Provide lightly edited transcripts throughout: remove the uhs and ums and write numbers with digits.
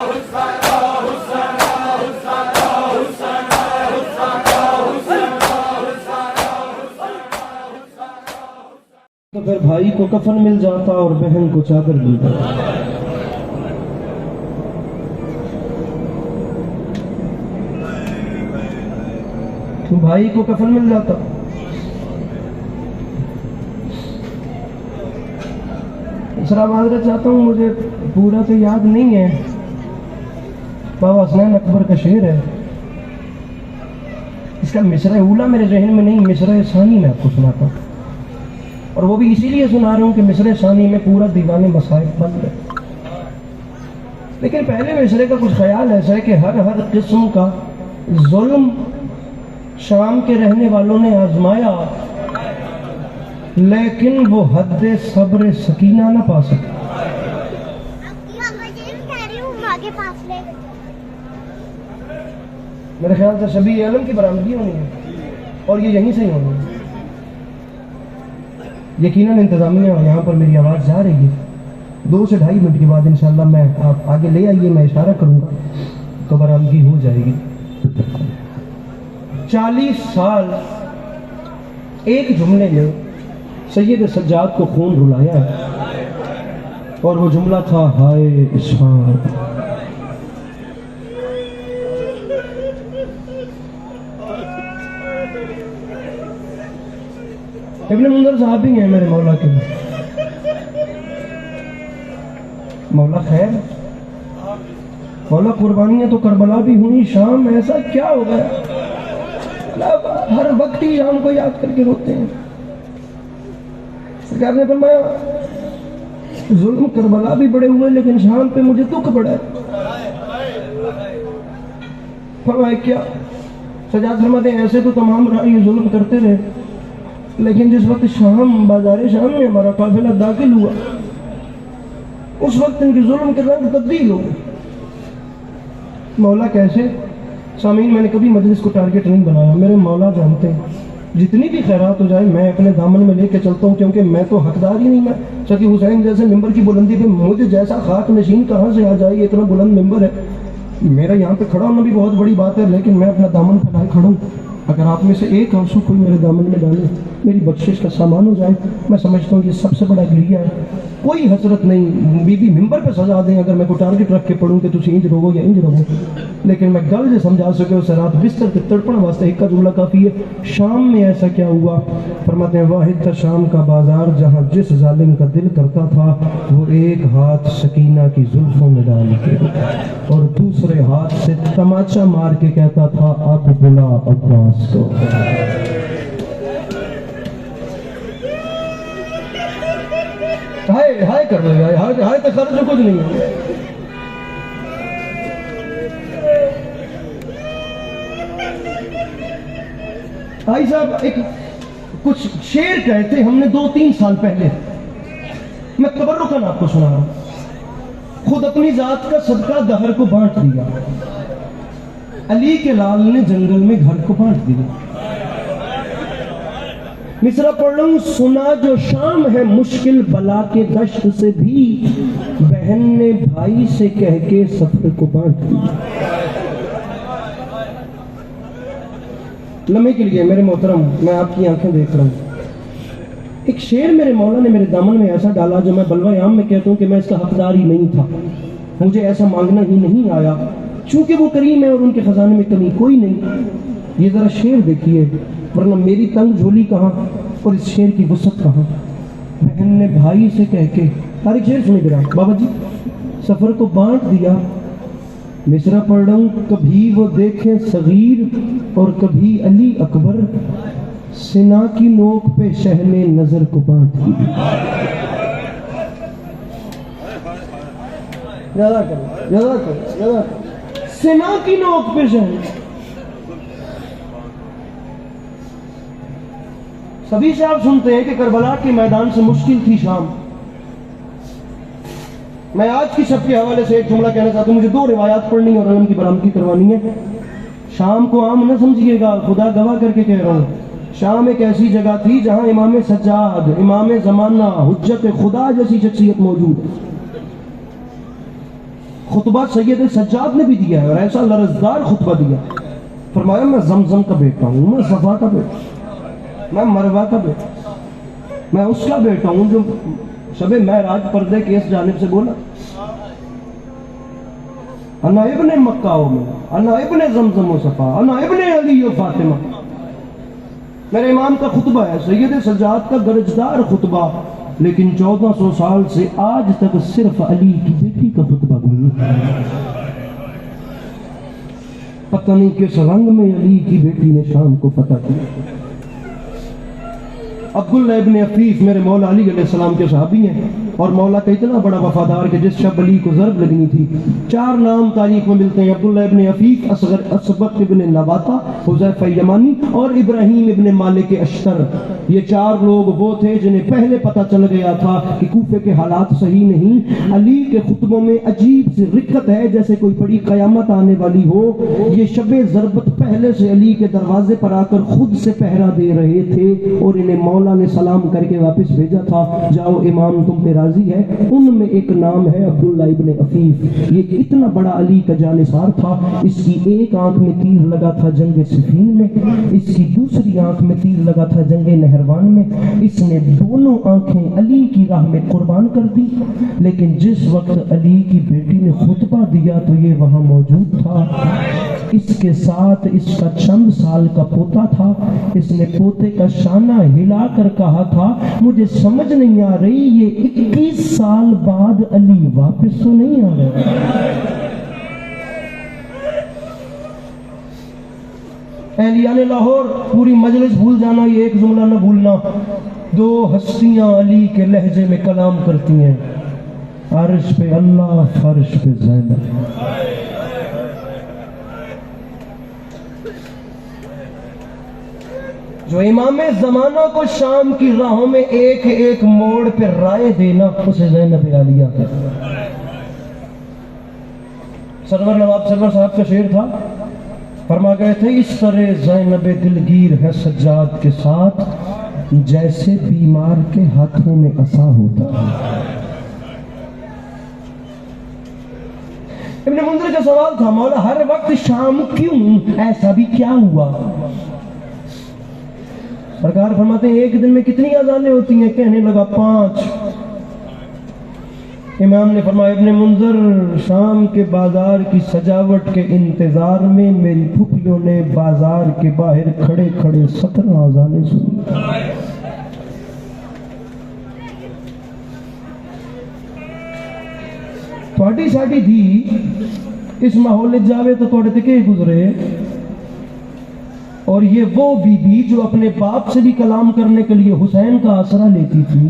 تو پھر بھائی کو کفن مل جاتا اور بہن کو چادر مل جاتا. تو بھائی کو کفن مل جاتا. سر معذرت چاہتا ہوں، مجھے پورا تو یاد نہیں ہے. بابا حسنین اکبر کا شعر ہے، اس کا مصرع اولا میرے ذہن میں نہیں، مصرع ثانی میں آپ کو سناتا ہوں. اور وہ بھی اسی لیے سنا رہا ہوں کہ مصرع ثانی میں پورا دیوان مصائب بند ہے. لیکن پہلے مصرع کا کچھ خیال ایسا ہے کہ ہر قسم کا ظلم شام کے رہنے والوں نے آزمایا، لیکن وہ حد صبر سکینہ نہ پا سکے. میرے خیال سے شبیہ علم کی برآمدگی ہونی ہے اور یہ یہیں سے ہی ہونی ہے. یقیناً انتظامیہ یہاں پر میری آواز جا رہی ہے. 2 سے 2.5 منٹ کے بعد انشاءاللہ میں آپ آگے لے آئیے، میں اشارہ کروں گا تو برآمدگی ہو جائے گی. 40 سال ایک جملے میں سید سجاد کو خون رلایا اور وہ جملہ تھا ہائے اسحاق. ابن منظر صحابی ہیں میرے مولا کے. مولا خیر، مولا قربانیاں تو کربلا بھی ہوئی، شام ایسا کیا ہو گیا؟ ہر وقت ہی شام کو یاد کر کے روتے ہیں. سرکار نے فرمایا ظلم کربلا بھی بڑے ہوئے لیکن شام پہ مجھے دکھ بڑا ہے. فرمایا کیا؟ سجاد فرماتے ہیں ایسے تو تمام رائی ظلم کرتے رہے، لیکن جس وقت شام بازار شام میں ہمارا قافلہ داخل ہوا اس وقت ان کے ظلم کے رنگ تبدیل ہو گئے. مولا کیسے؟ سامعین، میں نے کبھی مجلس کو ٹارگٹ نہیں بنایا. میرے مولا جانتے ہیں جتنی بھی خیرات ہو جائے میں اپنے دامن میں لے کے چلتا ہوں، کیونکہ میں تو حقدار ہی نہیں. میں سکی حسین جیسے ممبر کی بلندی پہ مجھے جیسا خاک نشین کہاں سے آ جائے، یہ اتنا بلند ممبر ہے. میرا یہاں پہ کھڑا ہونا بھی بہت بڑی بات ہے، لیکن میں اپنا دامن پھیلائے کھڑا ہوں. اگر آپ میں سے ایک آنسو کوئی میرے دامن میں ڈالے میری بخشش کا سامان ہو جائے، میں سمجھتا ہوں یہ سب سے بڑا گریہ ہے. کوئی حسرت نہیں، بی بی ممبر پہ سزا دیں اگر میں کوئی ٹارگٹ رکھ کے پڑھوں کہ تسی انج رہو یا انج رہو، لیکن میں گل سے سمجھا سکے اسے رات بستر کے تڑپن واسطے ایک کا جملہ کافی ہے. شام میں ایسا کیا ہوا؟ فرماتے ہیں واحد تھا شام کا بازار جہاں جس ظالم کا دل کرتا تھا وہ ایک ہاتھ سکینہ کی زلفوں میں ڈال کے اور دوسرے ہاتھ سے تماچا مار کے کہتا تھا اب بلا عباس کو. ہائے ہائے کر رہے ہیں، ہائے تو خرچ کچھ نہیں ہے. بھائی صاحب ایک کچھ شعر کہتے ہم نے 2-3 سال پہلے، میں تبرکاً آپ کو سنا رہا ہوں. خود اپنی ذات کا صدقہ دہر کو بانٹ دیا، علی کے لال نے جنگل میں گھر کو بانٹ دیا. مصرع پڑھ لوں سنا جو شام ہے مشکل بلا کے دشت سے بھی بہن نے بھائی سے کہہ کے سفر کو بانٹ دیا. لمحے کے لیے میرے محترم میں آپ کی آنکھیں دیکھ رہا ہوں. ایک شعر میرے مولا نے میرے دامن میں ایسا ڈالا جو میں بلوہ عام میں کہتا ہوں کہ میں اس کا حقدار ہی نہیں تھا، مجھے ایسا مانگنا ہی نہیں آیا، چونکہ وہ کریم ہے اور ان کے خزانے میں کمی کوئی نہیں. یہ ذرا شعر دیکھیے، ورنہ میری تنگ جھولی کہاں اور اس شعر کی وسعت کہاں. بہن نے بھائی سے کہہ کے، ہر ایک شعر سنے گرا بابا جی، سفر کو بانٹ دیا. مصرع پڑھ رہا ہوں کبھی وہ دیکھیں صغیر اور کبھی علی اکبر، سنا کی نوک پہ شہن نظر کو بانٹ دیا. زیادہ کرو سنا کی نوک پہ شہن. سبھی سے آپ سنتے ہیں کہ کربلا کے میدان سے مشکل تھی شام. میں آج کی شب کے حوالے سے ایک جملہ کہنا چاہتا ہوں. مجھے 2 روایات پڑھنی اور علم کی برآمدگی کروانی ہے. شام کو عام نہ سمجھیے گا، خدا گواہ کر کے کہہ رہا ہوں. شام ایک ایسی جگہ تھی جہاں امام سجاد، امام زمانہ، حجت خدا جیسی شخصیت موجود ہے. خطبہ سید سجاد نے بھی دیا ہے اور ایسا لرزدار خطبہ دیا. فرمایا میں زمزم کا بیٹا ہوں, میں صفا کا بیٹا, میں مروہ کا بیٹا, میں اس کا بیٹا ہوں جو شب معراج پردے کے اس جانب سے بولا انا ابن مکہ و میں, انا ابن زمزم و صفا, انا ابن علی و فاطمہ. میرے امام کا خطبہ ہے, سید سجاد کا گرجدار خطبہ, لیکن 1400 سال سے آج تک صرف علی کی بیٹی کا خطبہ گئی. پتہ نہیں کس رنگ میں علی کی بیٹی نے شام کو فتح کیا. عبداللہ ابن عفیف میرے مولا علی علیہ السلام کے صحابی ہیں اور مولا کا اتنا بڑا وفادار کہ جس شب علی کو ضرب لگنی تھی 4 نام تاریخ میں ملتے ہیں. عبداللہ ابن عفیف, اسبق ابن نباتہ, حذیفہ یمانی اور ابراہیم ابن مالک اشتر. یہ 4 لوگ وہ تھے جنہیں پہلے پتہ چل گیا تھا کہ کوفے کے حالات صحیح نہیں. علی کے خطبوں میں عجیب سی رکت ہے جیسے کوئی بڑی قیامت آنے والی ہو. یہ شب ضربت پہلے سے علی کے دروازے پر آ کر خود سے پہرا دے رہے تھے اور انہیں مولا نے سلام کر کے واپس بھیجا تھا, جاؤ امام تم پہ راضی ہے. ان میں ایک نام ہے عبداللہ ابن عفیف. یہ اتنا بڑا علی کا جانثار تھا. اس کی ایک آنکھ میں تیر لگا تھا جنگ صفین میں, اس کی دوسری آنکھ میں تیر لگا تھا جنگ نہروان میں. اس نے دونوں آنکھیں علی کی راہ میں قربان کر دی. لیکن جس وقت علی کی بیٹی نے خطبہ دیا تو یہ وہاں موجود تھا. اس کے ساتھ اس کا چند سال کا پوتا تھا. اس نے پوتے کا شانہ ہلا کر کہا تھا مجھے سمجھ نہیں آ رہی یہ 21 سال بعد علی واپس تو نہیں آ رہا. اہلیان لاہور, پوری مجلس بھول جانا, یہ ایک جملہ نہ بھولنا. 2 ہستیاں علی کے لہجے میں کلام کرتی ہیں, عرش پہ اللہ, فرش پہ زینب. جو امام زمانہ کو شام کی راہوں میں ایک ایک موڑ پہ رائے دینا, اسے زینب عالیہ کہتے ہیں. سرور نواب سرور صاحب کا شعر تھا, فرما گئے تھے اس طرح زینب دلگیر ہے سجاد کے ساتھ جیسے بیمار کے ہاتھوں میں عصا ہوتا ہے. ابن منذر کا سوال تھا مولا ہر وقت شام کیوں, ایسا بھی کیا ہوا؟ سرکار فرماتے ہیں ایک دن میں کتنی اذانیں ہوتی ہیں؟ کہنے لگا 5. امام نے فرمایا ابن منذر شام کے بازار کی سجاوٹ کے انتظار میں میری پھوپھیوں نے بازار کے باہر کھڑے کھڑے 17 اذانیں سنی. تھوڑی ساڑی تھی اس ماحول جاوے تو توڑے تکے گزرے. اور یہ وہ بی بی جو اپنے باپ سے بھی کلام کرنے کے لیے حسین کا آسرا لیتی تھی,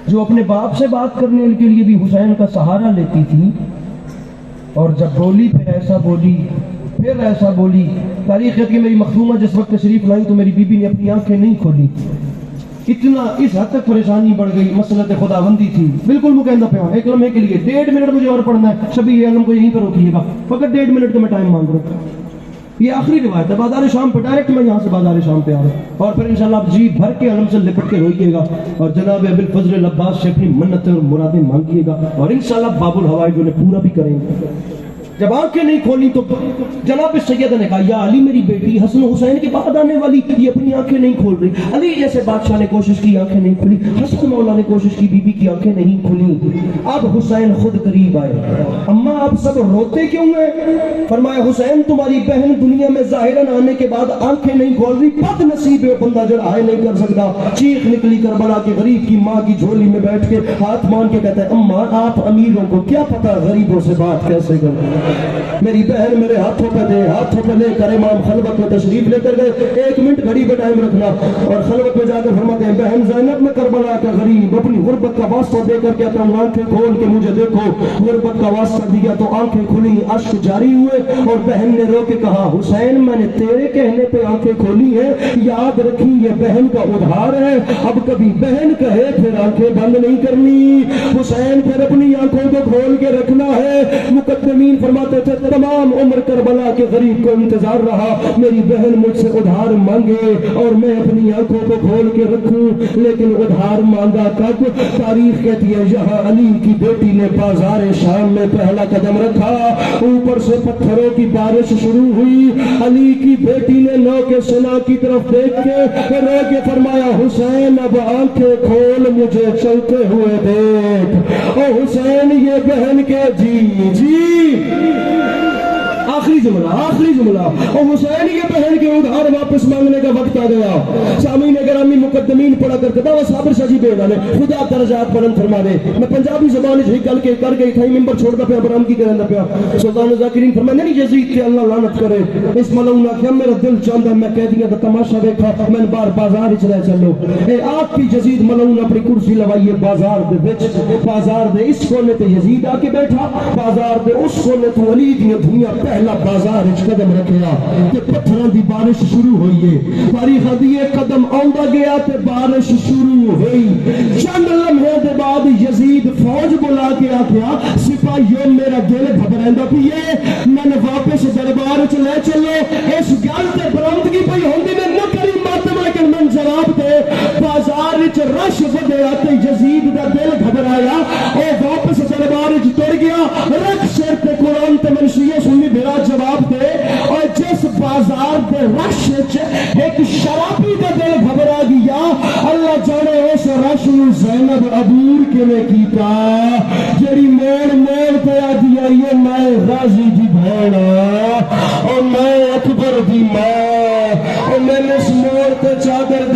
جو اپنے باپ سے بات کرنے کے لیے بھی حسین کا سہارا لیتی تھی. اور جب بولی پھر ایسا بولی, پھر ایسا بولی. تاریخ کی میری مخدومہ جس وقت تشریف لائی تو میری بی بی نے اپنی آنکھیں نہیں کھولی. اتنا اس حد تک پریشانی بڑھ گئی, مسلط خداوندی تھی. بالکل مکہندہ پہ ایک لمحے کے لیے 1.5 منٹ مجھے اور پڑھنا ہے. شبیہ عالم کو یہیں پہ روکیے گا, فقط 1.5 منٹ کا میں ٹائم مانگ رہا ہوں. یہ آخری روایت ہے بازار شام پہ, ڈائریکٹ میں یہاں سے بازار شام پہ آ رہا ہوں. اور پھر انشاءاللہ آپ جی بھر کے علم سے لپٹ کے روئیے گا اور جناب ابو الفضل العباس سے اپنی منتیں اور مرادیں مانگیے گا اور انشاءاللہ باب الحوائج انہیں پورا بھی کریں گے. جب آنکھیں نہیں کھولی تو جناب سیدہ نے کہا یا علی میری بیٹی حسن حسین کے بعد آنے والی, یہ اپنی آنکھیں نہیں کھول رہی. علی جیسے بادشاہ نے کوشش کی, آنکھیں نہیں کھلی. حسن مولا نے کوشش کی, بی بی کی آنکھیں نہیں کھلی. اب حسین خود قریب آئے. اماں آپ سب روتے کیوں ہیں؟ فرمایا حسین تمہاری بہن دنیا میں ظاہراً آنے کے بعد آنکھیں نہیں کھول رہی, بد نصیب ہے بندہ جو رہا نہیں کر سکتا. چیخ نکلی کربلا کے غریب کی ماں کی جھولی میں بیٹھ کے ہاتھ مان کے کہتا ہے اماں آپ امیروں کو کیا پتا غریبوں سے بات کیسے کرتے ہیں. میری بہن میرے ہاتھوں پہ دے, ہاتھوں پہ لے کر امام خلوت میں تشریف لے کر گئے. 1 منٹ گھڑی پہ ٹائم رکھنا. اور خلوت میں جا کر فرماتے ہیں بہن زینب میں کربلا کا غریب اپنی غربت کا واسطہ دے کر کہتا ہوں آنکھیں کھول کے مجھے دیکھو. غربت کا واسطہ دیا, تو آنکھیں کھلی، اشک جاری ہوئے اور بہن نے رو کے کہا حسین میں نے تیرے کہنے پہ آنکھیں کھولی ہیں، یاد رکھی یہ بہن کا ادھار ہے، اب کبھی بہن کہے پھر آنکھیں بند نہیں کرنی، حسین پھر اپنی آنکھوں کو کھول کے رکھنا ہے۔ مقدمین فرماتے تھے تمام عمر کربلا کے غریب کو انتظار رہا میری بہن مجھ سے ادھار مانگے اور میں اپنی آنکھوں کو کھول کے رکھوں، لیکن ادھار مانگا کب؟ تاریخ کہتی ہے یہاں علی کی بیٹی نے بازار شام میں پہلا قدم رکھا، اوپر سے پتھروں کی بارش شروع ہوئی، علی کی بیٹی نے نو کے سنا کی طرف دیکھ کے رو کے فرمایا حسین اب آنکھیں کھول مجھے چلتے ہوئے دیکھ، او حسین یہ بہن کے جی آخری جملہ اور حسین یہ بہن کے ادھار واپس مانگنے کا وقت آ گیا۔ سامعین گرامی مقدمین پڑھا کرتے تھا وہ صابر شاہ بے نے خدا درجات بلند فرما دے، میں پنجابی زبان ہی کر گئی تھا ممبر چھوڑ دا پیا برام کی کرن دا پیا سلطان ذاکرین فرمایا نہیں یزید کے اللہ لعنت کرے، اس ملعون کیا میرا دل چاہتا ہے میں کہہ دیا دا تماشا دیکھا میں بار بازار وچ رہ چلو اے آپ کی یزید ملعون اپنی کرسی لوائیے بازار دے وچ، بازار دے اس کونے تے یزید آ کے بیٹھا، بازار دے اس کونے تو علی دی دنیا پہلا بازار وچ قدم رکھیا تے پتھراں دی بارش شروع ہوئی ہے، تاریخ دی قدم آندا گیا تے بارش شروع ہوئی، چند لمحے دے بعد یزید فوج بلا کے آکھیا سپاہیوں میرا دل گھبریندا پیے میں واپس دربار وچ لے چلو، اس گل تے برآمدگی پئی ہوندی میں نہ کری ماتم لیکن من جواب دے بازار وچ رش ودیا تے یزید دا دل گھبرایا او واپس دربار وچ ٹر گیا، رکھ سر تے قرآن تے منشیہ سنی بھرا جواب دے، اور جس بازار دے رش وچ ایک شرابی دا دل گھبرا گیا اللہ جانے اس رش نو زینب عبور کیویں کیتا جڑی موڑ موڑ تے آدھی آئی ہے میں غازی دی بہن اور میں اکبر دی ماں اور میں اس موڑ تے چادر